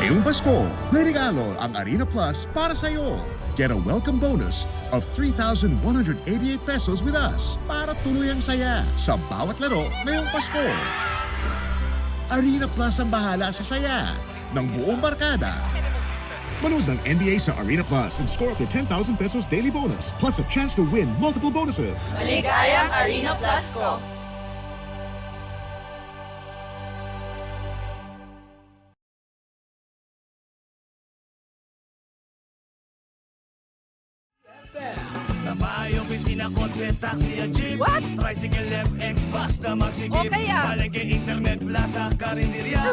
Ngayong Pasko, may regalo ang Arena Plus para sa iyo. Get a welcome bonus of 3,188 pesos with us para tuloy ang saya sa bawat laro ngayong Pasko. Arena Plus ang bahala sa saya ng buong barkada. Manood ng NBA sa Arena Plus and score up to 10,000 pesos daily bonus plus a chance to win multiple bonuses. Maligayang Arena Plus ko! Sabay, opisina, kotse, taxi at jeep. What? Tricycle, FX, bus na masigip. Okay, ah. Palengke, internet, plaza, karinderya.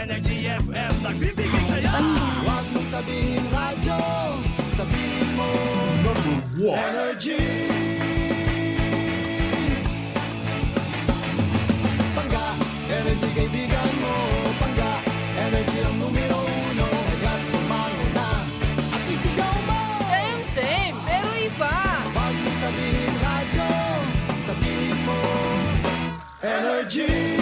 Energy FM, nagbibigay saya. Huwag mong sabihin radyo, sabihin mo #1 Energy. Pangga, energy kaibigan mo. Pangga, energy ang numero 1. Kaya tumango na at isigaw mo. Same, pero iba! Huwag mong sabihin radyo, sabihin mo Energy.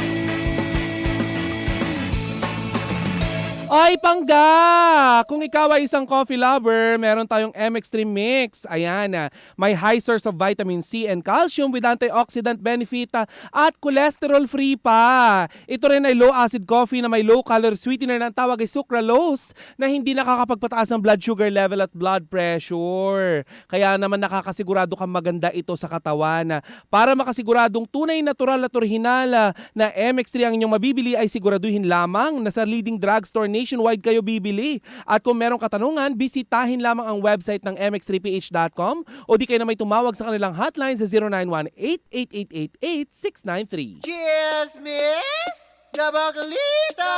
Ay, Pangga! Kung ikaw ay isang coffee lover, meron tayong MX3 Mix. Ayan, may high source of vitamin C and calcium with antioxidant benefit at cholesterol-free pa. Ito rin ay low-acid coffee na may low-calorie sweetener na ang tawag ay sucralose na hindi nakakapagpataas ng blood sugar level at blood pressure. Kaya naman nakakasigurado kang maganda ito sa katawan. Para makasiguradong tunay, natural at orihinal na MX3 ang inyong mabibili ay siguraduhin lamang na sa leading drugstore nationwide kayo bibili. At kung merong katanungan, bisitahin lamang ang website ng mx3ph.com o di kayo na may tumawag sa kanilang hotline sa 0918-8888-693. Cheers, Miss Gabaglita!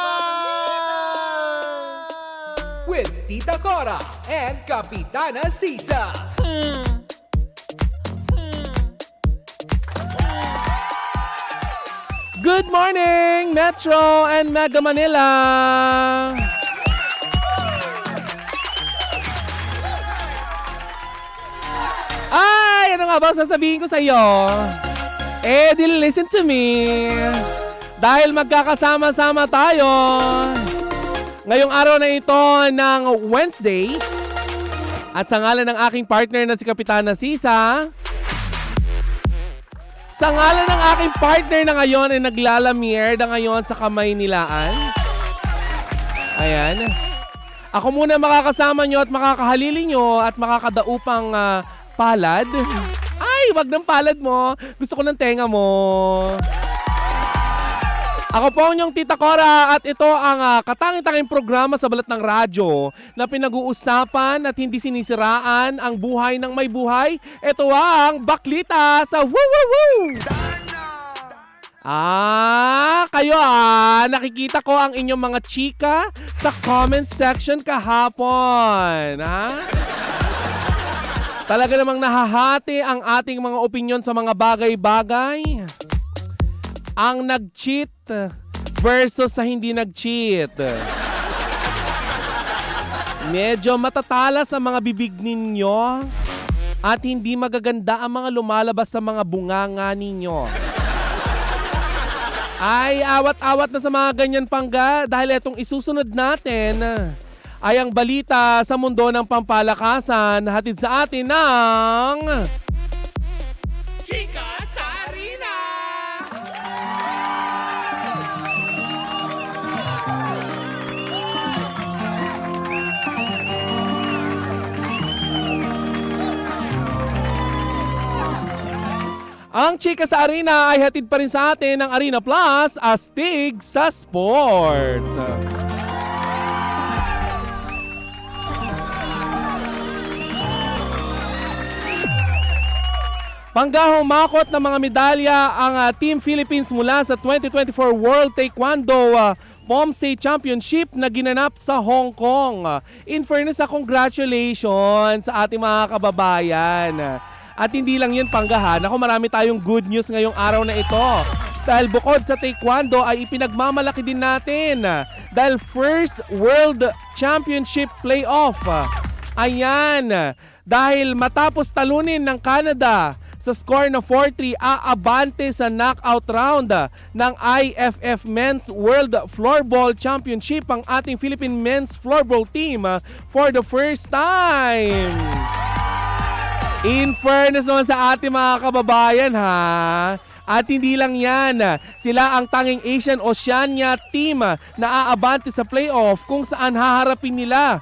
With Tita Cora and Kapitana Sisa. Good morning, Metro and Mega Manila! Ay, ano nga ba sasabihin ko sa iyo? Listen to me. Dahil magkakasama-sama tayo ngayong araw na ito ng Wednesday at sa ngalan ng aking partner na si Kapitana Sisa, sa ngalan ng aking partner na ngayon ay naglalamierda ngayon sa Kamaynilaan. Ayan. Ako muna makakasama nyo at makakahalili nyo at makakadaupang palad. Ay, wag ng palad mo. Gusto ko ng tenga mo. Ako po ang inyong Tita Cora at ito ang katanging-tanging programa sa balat ng radyo na pinag-uusapan at hindi sinisiraan ang buhay ng may buhay. Ito ang Baklita sa Woo Woo Woo! Kayo nakikita ko ang inyong mga chika sa comment section kahapon. Talaga namang nahahati ang ating mga opinyon sa mga bagay-bagay. Ang nag-cheat versus sa hindi nag-cheat. Medyo matatalas ang mga bibig ninyo at hindi magaganda ang mga lumalabas sa mga bunganga ninyo. Ay, awat-awat na sa mga ganyan, Pangga, dahil itong isusunod natin ay ang balita sa mundo ng pampalakasan hatid sa atin ng Chika sa Arena! Ang Chika sa Arena ay hatid pa rin sa atin ng Arena Plus, astig sa sports. Pangga, humakot ng mga medalya ang Team Philippines mula sa 2024 World Taekwondo POMSE Championship na ginanap sa Hong Kong. In fairness, congratulations sa ating mga kababayan. At hindi lang yun, Pangga, naku, marami tayong good news ngayong araw na ito. Dahil bukod sa Taekwondo ay ipinagmamalaki din natin dahil first World Championship Playoff. Ayan, dahil matapos talunin ng Canada sa score na 4-3 aabante sa knockout round ng IFF Men's World Floorball Championship ang ating Philippine Men's Floorball team for the first time. In fairness naman sa ating mga kababayan ha. At hindi lang yan, sila ang tanging Asian Oceania team na aabante sa playoff kung saan haharapin nila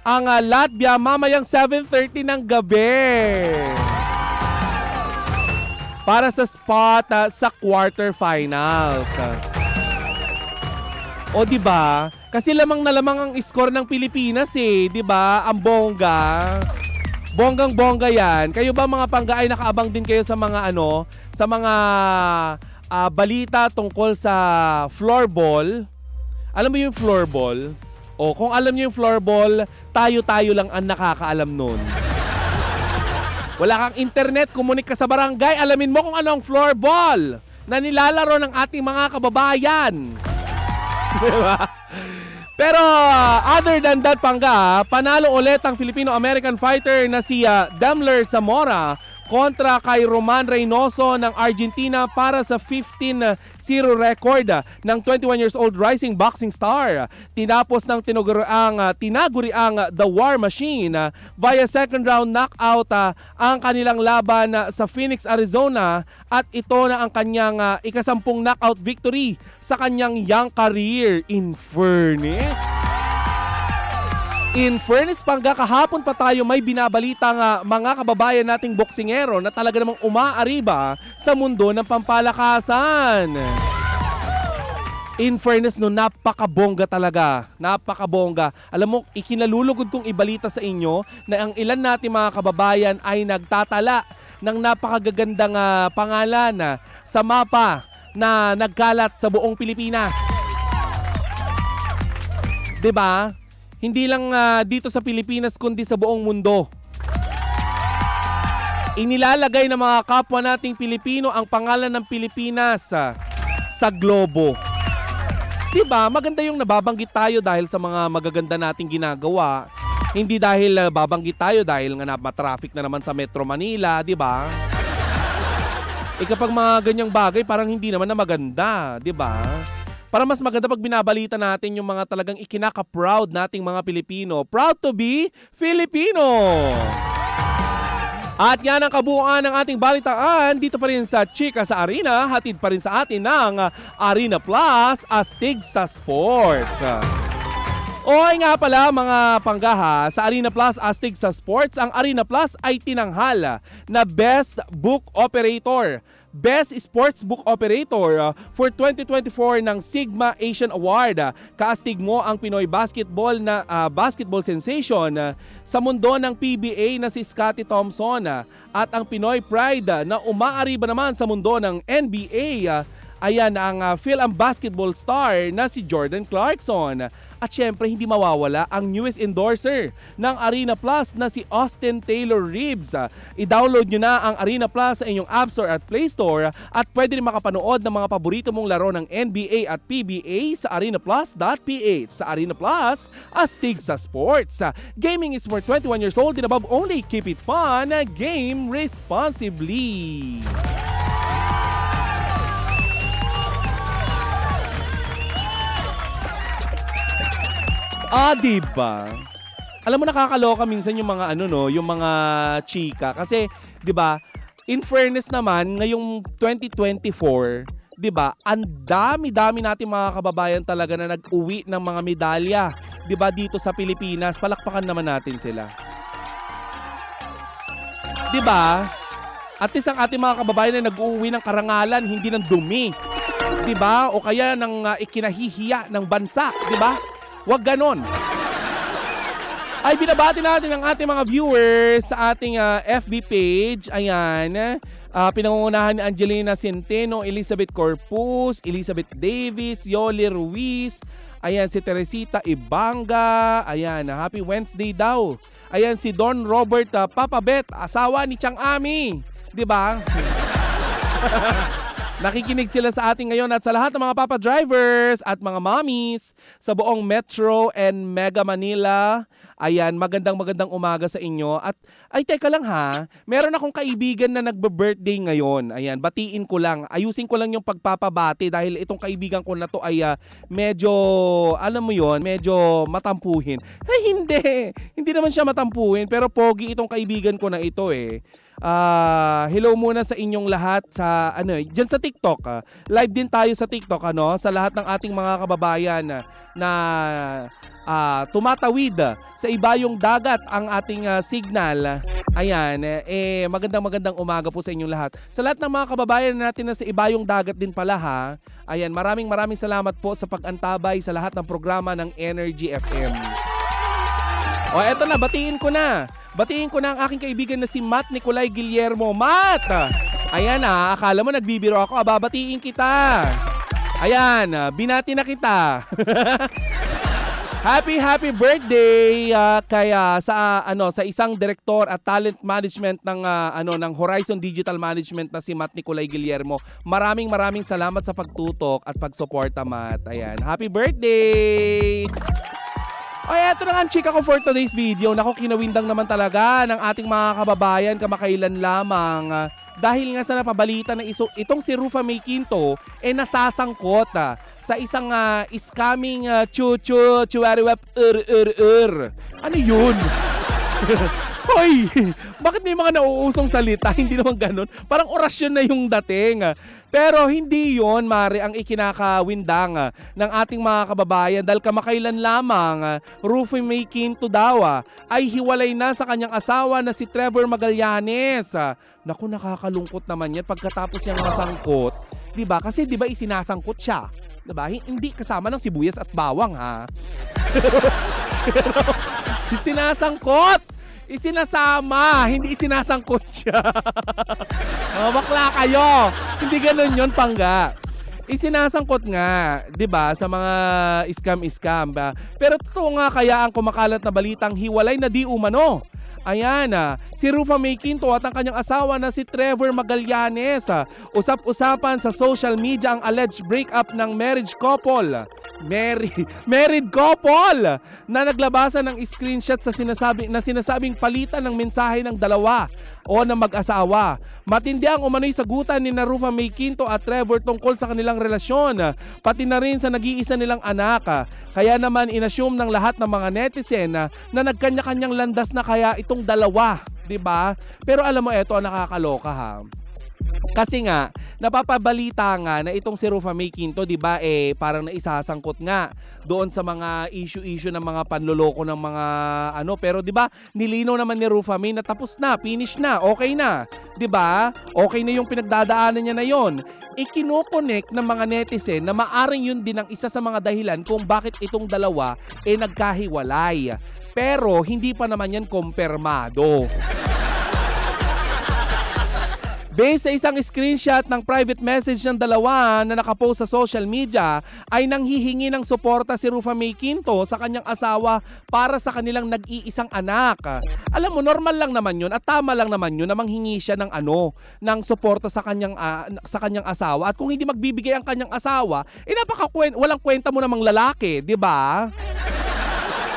ang Latvia mamayang 7:30 ng gabi para sa spot sa quarterfinals. O di ba? Kasi lamang na lamang ang score ng Pilipinas eh, di ba? Ang bongga. Bonggang-bongga yan. Kayo ba mga pangga ay nakaabang din kayo sa mga sa mga balita tungkol sa floorball? Alam mo yung floorball? O kung alam niyo yung floorball, tayo-tayo lang ang nakakaalam nun. Wala kang internet, kumunik ka sa barangay, alamin mo kung ano ang floorball na nilalaro ng ating mga kababayan. Diba? Pero other than that, pangga, panalo ulit ang Filipino-American fighter na si Demler Zamora kontra kay Roman Reynoso ng Argentina para sa 15-0 record ng 21 years old rising boxing star. Tinapos ng tinaguriang The War Machine via second round knockout ang kanilang laban sa Phoenix, Arizona, at ito na ang kanyang ikasampung knockout victory sa kanyang young career. In fairness, pangga, kahapon pa tayo may binabalita nga mga kababayan nating boksingero na talaga namang umaariba sa mundo ng pampalakasan. In fairness, no, napakabongga talaga. Napakabongga. Alam mo, ikinalulugod kong ibalita sa inyo na ang ilan nating mga kababayan ay nagtatala ng napakagagandang pangalan sa mapa na nagkalat sa buong Pilipinas. 'Di ba? Hindi lang dito sa Pilipinas kundi sa buong mundo. Inilalagay ng mga kapwa nating Pilipino ang pangalan ng Pilipinas sa globo. Diba? Maganda yung nababanggit tayo dahil sa mga magaganda nating ginagawa. Hindi dahil babanggit tayo dahil nga matraffic na naman sa Metro Manila, diba? Kapag mga ganyang bagay parang hindi naman na maganda, diba? Para mas maganda pag binabalita natin yung mga talagang ikinaka-proud nating mga Pilipino. Proud to be Filipino! At yan ang kabuuan ng ating balitaan dito pa rin sa Chika sa Arena. Hatid pa rin sa atin ng Arena Plus, astig sa sports. Oy nga pala mga panggaha, sa Arena Plus astig sa sports, ang Arena Plus ay tinanghal na Best Book Operator, Best Sports Book Operator for 2024 ng Sigma Asian Award. Kaastig mo ang Pinoy basketball na basketball sensation sa mundo ng PBA na si Scottie Thompson at ang Pinoy Pride na umaariba naman sa mundo ng NBA. Ayan ang Phil-Am basketball star na si Jordan Clarkson. At syempre hindi mawawala ang newest endorser ng Arena Plus na si Austin Taylor Reeves. I-download nyo na ang Arena Plus sa inyong App Store at Play Store at pwede rin makapanood ng mga paborito mong laro ng NBA at PBA sa arenaplus.ph. Sa Arena Plus, astig sa sports. Gaming is for 21 years old and above only. Keep it fun. Game responsibly. Diba? Alam mo nakakaloka minsan yung mga yung mga chika kasi 'di ba? In fairness naman, ngayong 2024, 'di ba? Ang dami-dami nating mga kababayan talaga na nag-uwi ng mga medalya, 'di ba, dito sa Pilipinas. Palakpakan naman natin sila. 'Di ba? At least ang ating mga kababayan na nag-uuwi ng karangalan, hindi ng dumi. 'Di ba? O kaya ng ikinahihiya ng bansa, 'di ba? Huwag ganon. Ay, binabati natin ang ating mga viewers sa ating FB page. Ayan. Pinangungunahan ni Angelina Centeno, Elizabeth Corpus, Elizabeth Davis, Yoli Ruiz. Ayan, si Teresita Ibanga. Ayan, happy Wednesday daw. Ayan, si Don Robert Papabet, asawa ni Chang Ami. Diba? Nakikinig sila sa atin ngayon at sa lahat ng mga papa drivers at mga mommies sa buong Metro and Mega Manila. Ayan, magandang umaga sa inyo. At ay teka lang ha, meron akong kaibigan na nagbe-birthday ngayon. Ayan, batiin ko lang. Ayusin ko lang yung pagpapabati dahil itong kaibigan ko na to ay medyo, alam mo yon, medyo matampuhin. Ay hindi naman siya matampuhin pero pogi itong kaibigan ko na ito eh. Hello muna sa inyong lahat sa diyan sa TikTok. Live din tayo sa TikTok sa lahat ng ating mga kababayan na tumatawid sa ibayong dagat ang ating signal. Ayan, magandang umaga po sa inyong lahat. Sa lahat ng mga kababayan natin na sa ibayong dagat din pala ha. Ayan, maraming salamat po sa pag-antabay sa lahat ng programa ng Energy FM. O eto na, batiin ko na ang aking kaibigan na si Matt Nicolay Guillermo. Matt! Ayan akala mo nagbibiro ako, babatiin kita. Ayan, binati na kita. Happy birthday kaya sa isang direktor at talent management ng Horizon Digital Management na si Matt Nicolay Guillermo. Maraming salamat sa pagtutok at pagsuporta, Matt. Ayan, happy birthday! Ay, eto na nga ang chika ko for today's video. Naku, kinawindang naman talaga ng ating mga kababayan kamakailan lamang. Dahil nga sa napabalita na itong si Rufa May Quinto nasasangkot sa isang scamming chuwariwap Ano yun? Hoy! Bakit may mga nauusong salita? Hindi naman ganun. Parang orasyon na yung dating. Pero hindi yon mare, ang ikinakawindang ng ating mga kababayan dahil kamakailan lamang Rufy May Quinto daw ay hiwalay na sa kanyang asawa na si Trevor Magallanes. Naku, nakakalungkot naman yan pagkatapos niyang masangkot. Diba? Kasi diba isinasangkot siya? Diba? Hindi kasama ng sibuyas at bawang ha. Isinasangkot! Isinasama, hindi isinasangkot siya. Bakla kayo. Hindi ganun yon, pangga. Isinasangkot nga, 'di ba, sa mga scam ba? Pero totoo nga kaya ang kumakalat na balitang hiwalay na di umano. Ayan si Rufa May Quinto at ang kanyang asawa na si Trevor Magallanes. Usap-usapan sa social media ang alleged breakup ng married couple na naglabasan ng screenshot sa sinasabing palitan ng mensahe ng dalawa o ng mag-asawa. Matindi ang umano'y sagutan ni Rufa May Quinto at Trevor tungkol sa kanilang relasyon, pati na rin sa nag-iisa nilang anak. Kaya naman inassume ng lahat ng mga netizen na nagkanya-kanyang landas na kaya itong dalawa, 'di ba? Pero alam mo, eto ang nakakaloka ha. Kasi nga, napapabalita nga na itong si Rufa May Quinto, di ba, parang naisasangkot nga doon sa mga issue ng mga panloloko ng mga pero di ba, nilinaw naman ni Rufa May na tapos na, finish na, okay na, di ba? Okay na yung pinagdadaanan niya na yon. Ikino-connect ng mga netizen na maaring yun din ang isa sa mga dahilan kung bakit itong dalawa nagkahiwalay. Pero hindi pa naman yan kumpirmado. Based sa isang screenshot ng private message ng dalawa na nakapost sa social media, ay nanghihingi ng suporta si Rufa May Quinto sa kanyang asawa para sa kanilang nag-iisang anak. Alam mo, normal lang naman yun at tama lang naman yun na manghingi siya ng suporta sa kanyang asawa. At kung hindi magbibigay ang kanyang asawa, walang kwenta mo namang lalaki, di ba?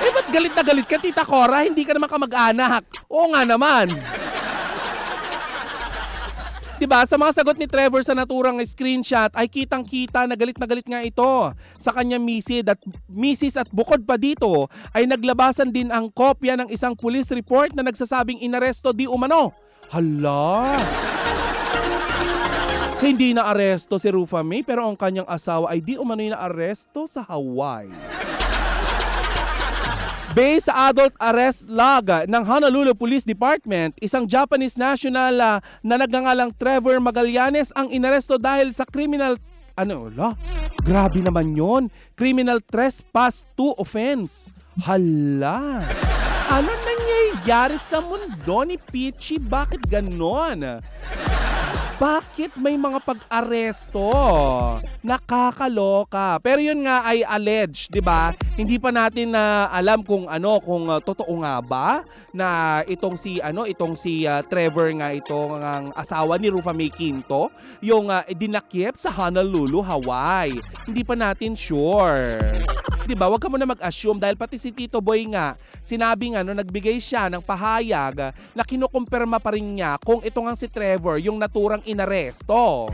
Ba't galit na galit ka, Tita Cora? Hindi ka naman kamag-anak. Oo nga naman. Diba, sa mga sagot ni Trevor sa naturang screenshot ay kitang-kita na galit nga ito sa kanyang misis at bukod pa dito ay naglabasan din ang kopya ng isang police report na nagsasabing inaresto di umano. Hala! Hindi na aresto si Rufa May pero ang kanyang asawa ay di umano na aresto sa Hawaii. Based sa adult arrest log ng Honolulu Police Department, isang Japanese national na nagngangalang Trevor Magallanes ang inaresto dahil sa criminal grabe naman yon. Criminal trespass 2 offense. Hala! Ano nangyayari sa mundo ni Peachy? Bakit ganon? Bakit may mga pag-aresto? Nakakaloka. Pero yun nga ay alleged, 'di ba? Hindi pa natin na alam kung totoo nga ba na itong si Trevor nga itong ang asawa ni Rufa May Quinto, yung dinakip sa Honolulu, Hawaii. Hindi pa natin sure. 'Di ba? Huwag ka muna mag-assume dahil pati si Tito Boy nga, sinabi nga nagbigay siya ng pahayag na kinukumpirma pa rin niya kung ito nga si Trevor yung naturang inaresto.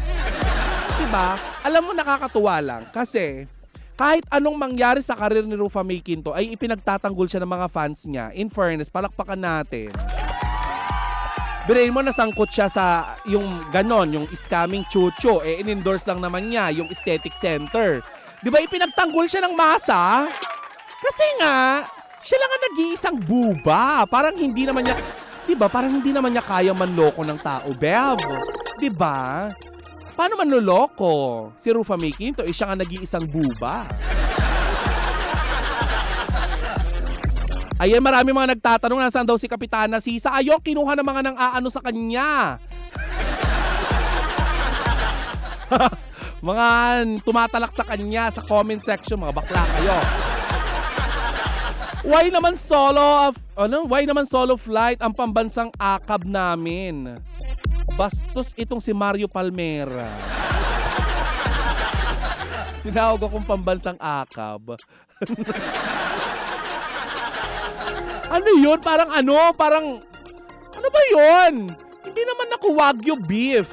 'Di ba? Alam mo, nakakatuwa lang kasi kahit anong mangyari sa karir ni Rufa May Quinto ay ipinagtatanggol siya ng mga fans niya. In fairness, palakpakan natin. Birain mo, nasangkot siya sa yung ganon, yung scamming chucho. In-endorse lang naman niya yung aesthetic center. Di ba ipinagtanggol siya ng masa? Kasi nga, siya lang ang nag-iisang buba. Parang hindi naman niya, di ba? Parang hindi naman niya kaya manloko ng tao, Bev. Di ba? Paano manloloko? Si Rufa May Quinto, siya nga nag-iisang buba. Ayan, marami mga nagtatanong nasaan daw si Kapitana Sisa. Ayo, kinuha ng mga nang aano sa kanya. Mga tumatalak sa kanya sa comment section, mga bakla kayo. Why naman solo flight ang pambansang akab namin? Bastos itong si Mario Palmera. Tinawag akong pambansang akab. Ano yun? Parang ano ba yun? Hindi naman ako Wagyu beef.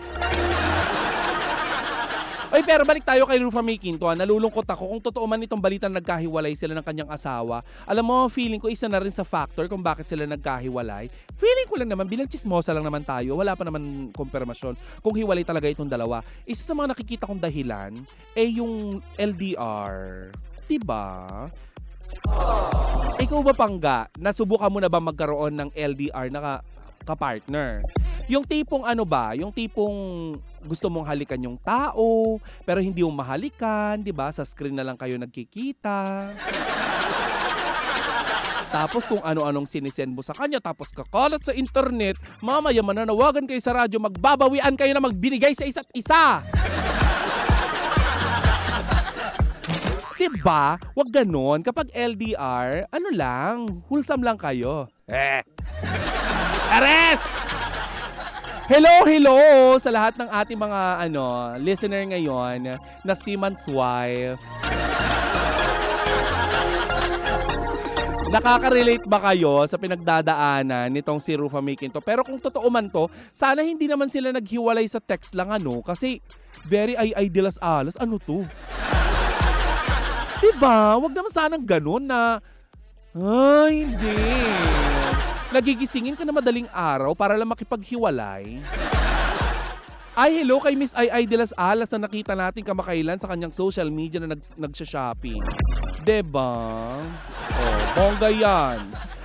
Oy, pero balik tayo kay Rufa May Quinto. Nalulungkot ako kung totoo man itong balitang nagkahiwalay sila ng kanyang asawa. Alam mo, feeling ko isa na rin sa factor kung bakit sila nagkahiwalay. Feeling ko lang naman, bilang chismosa lang naman tayo, wala pa naman kumpirmasyon kung hiwalay talaga itong dalawa. Isa sa mga nakikita kong dahilan yung LDR. Diba? Ikaw ba, Pangga, nasubukan mo na ba magkaroon ng LDR na ka-partner? Yung tipong yung tipong gusto mong halikan yung tao, pero hindi mo mahalikan, di ba? Sa screen na lang kayo nagkikita. Tapos kung ano-anong sinisend mo sa kanya, tapos kakalat sa internet, mamaya mananawagan kayo sa radyo, magbabawian kayo na magbinigay sa isa't isa. Diba? Wag ganon. Kapag LDR, wholesome lang kayo. Chares! Hello sa lahat ng ating mga listener ngayon na seaman's wife. Nakaka-relate ba kayo sa pinagdadaanan nitong si Rufa May Quinto? Pero kung totoo man to, sana hindi naman sila naghiwalay sa text lang kasi very ay-ay-dilas alas. Ano to? Diba? Wag naman sanang ganun na, hindi. Nagigisingin ka na madaling araw para lang makipaghiwalay. Ay, hello kay Miss Ay de las Alas na nakita natin kamakailan sa kanyang social media na nagsha-shopping. Diba? Oh, bongga yan.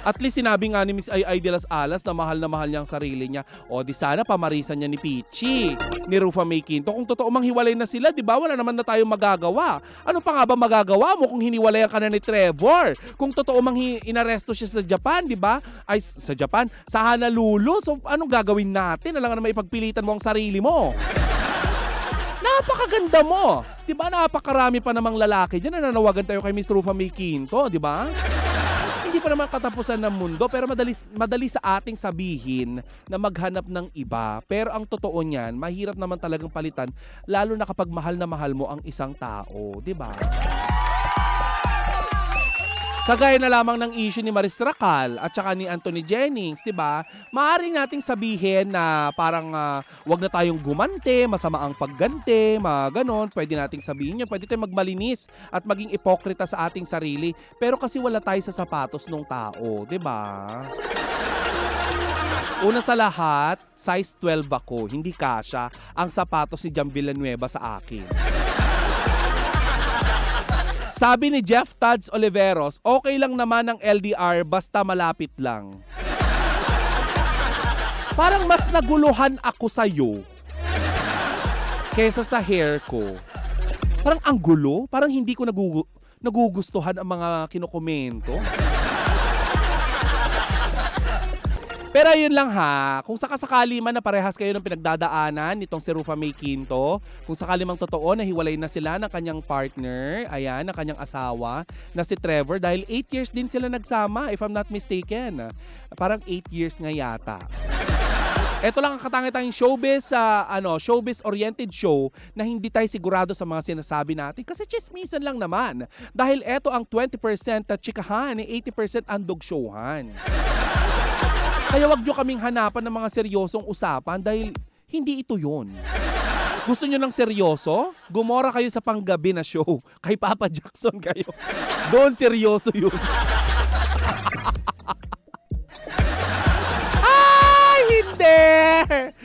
At least sinabi nga ni Miss Ay de las Alas na mahal niya ang sarili niya. O di sana pamarisan niya ni Peachy, ni Rufa May Quinto. Kung totoo mang hiwalay na sila, di ba? Wala naman na tayong magagawa. Ano pa nga ba magagawa mo kung hiniwalayan ka na ni Trevor? Kung totoo mang inaresto siya sa Japan, di ba? Ay, sa Japan, sa Honolulu. So, anong gagawin natin? Alam nga na maipagpilitan mo ang sarili mo. Napakaganda mo. Di ba? Napakarami pa namang lalaki dyan na nanawagan tayo kay Miss Rufa May Quinto, di ba? Hindi pa naman katapusan ng mundo, pero madali sa ating sabihin na maghanap ng iba. Pero ang totoo niyan, mahirap naman talagang palitan, lalo na kapag mahal na mahal mo ang isang tao, di ba? Kagaya na lamang ng issue ni Maris Racal at saka ni Anthony Jennings, di ba? Maaaring nating sabihin na parang wag na tayong gumante, masama ang pagganti, mga ganon. Pwede nating sabihin yun, pwede tayong magmalinis at maging ipokrita sa ating sarili. Pero kasi wala tayo sa sapatos ng tao, di ba? Una sa lahat, size 12 ako, hindi kasya ang sapatos ni Jam Villanueva sa akin. Sabi ni Jeff Tads Oliveros, okay lang naman ang LDR basta malapit lang. Parang mas naguluhan ako sa'yo kesa sa hair ko. Parang ang gulo, parang hindi ko nagugustuhan ang mga kinokomento. Pero ayun lang ha, kung sakasakali man na parehas kayo ng pinagdadaanan nitong si Rufa May Quinto, kung sakali mang totoo na hiwalay na sila ng kanyang partner, ayan, ng kanyang asawa, na si Trevor, dahil 8 years din sila nagsama, if I'm not mistaken. Parang 8 years nga yata. Ito lang ang katangi-tanging showbiz-oriented show na hindi tayo sigurado sa mga sinasabi natin kasi chismisan lang naman. Dahil ito ang 20% chikahan, 80% andog showhan. Kaya wag nyo kaming hanapan ng mga seryosong usapan dahil hindi ito yun. Gusto nyo ng seryoso? Gumora kayo sa panggabi na show. Kay Papa Jackson kayo. Doon seryoso yun. Ay, hindi!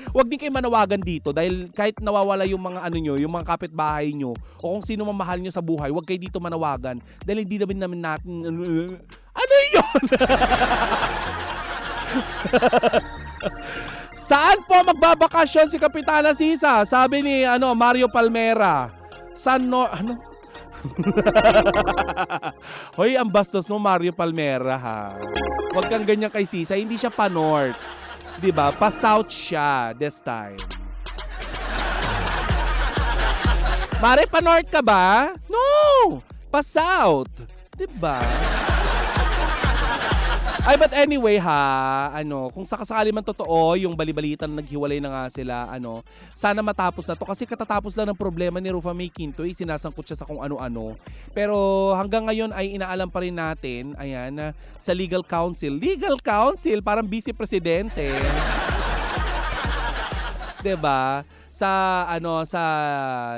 Wag din kayo manawagan dito dahil kahit nawawala yung mga yung mga kapitbahay nyo o kung sino mamahal nyo sa buhay, wag kayo dito manawagan dahil hindi namin natin ano yun? Saan po magbabakasyon si Kapitana Sisa? Sabi ni Mario Palmera. Hoy, ang bastos mo Mario Palmera ha. Huwag kang ganyan kay Sisa, hindi siya pa-north. 'Di ba? Pa-south siya this time. Mare, pa-north ka ba? No! Pa-south. 'Di ba? Ay, but anyway ha, kung sakasakali man totoo yung balibalita na naghiwalay na nga sila, sana matapos na to kasi katatapos lang ng problema ni Rufa May Quinto, sinasangkot siya sa kung ano-ano. Pero hanggang ngayon ay inaalam pa rin natin, ayan, sa legal counsel, parang vice presidente. 'Di ba? Sa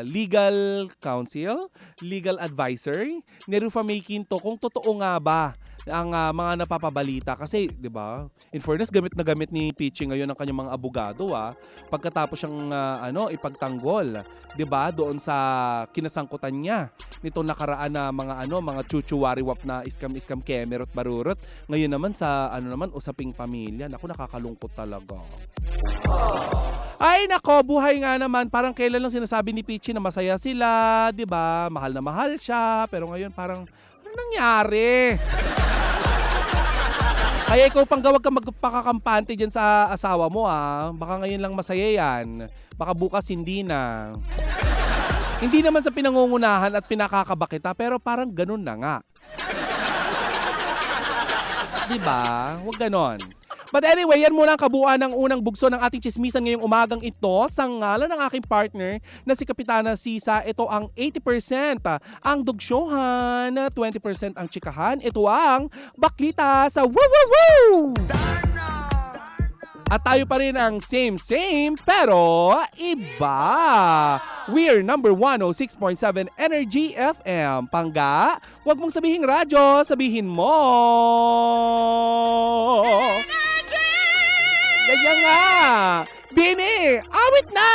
legal counsel, legal advisor ni Rufa May Quinto kung totoo nga ba ang mga napapabalita kasi 'di ba? In fairness, gamit na gamit ni Peachy ngayon ang kanyang mga abogado pagkatapos siyang ipagtanggol, 'di ba? Doon sa kinasangkutan niya nitong nakaraan na mga chuchuwariwap na iskam kemerot barurot. Ngayon naman sa usaping pamilya. Naku, nakakalungkot talaga. Ay nako, buhay nga naman. Parang kailan lang sinasabi ni Peachy na masaya sila, 'di ba? Mahal na mahal siya, pero ngayon parang ano nangyari? Kaya ikaw pang gawag ka magpakakampante dyan sa asawa mo Baka ngayon lang masaya yan. Baka bukas hindi na. Hindi naman sa pinangungunahan at pinakakaba kita, pero parang ganun na nga. Diba? Huwag ganon. But anyway, yan muna ang kabuuan ng unang bugso ng ating chismisan ngayong umagang ito. Sa ngalan ng aking partner na si Kapitana Sisa, ito ang 80% ang dugsyohan, 20% ang chikahan. Ito ang baklita sa Woo Woo Woo! At tayo pa rin ang same pero iba. We're number 106.7 Energy FM. Pangga, wag mong sabihin radyo, sabihin mo. Ganyan nga. Bini, awit na!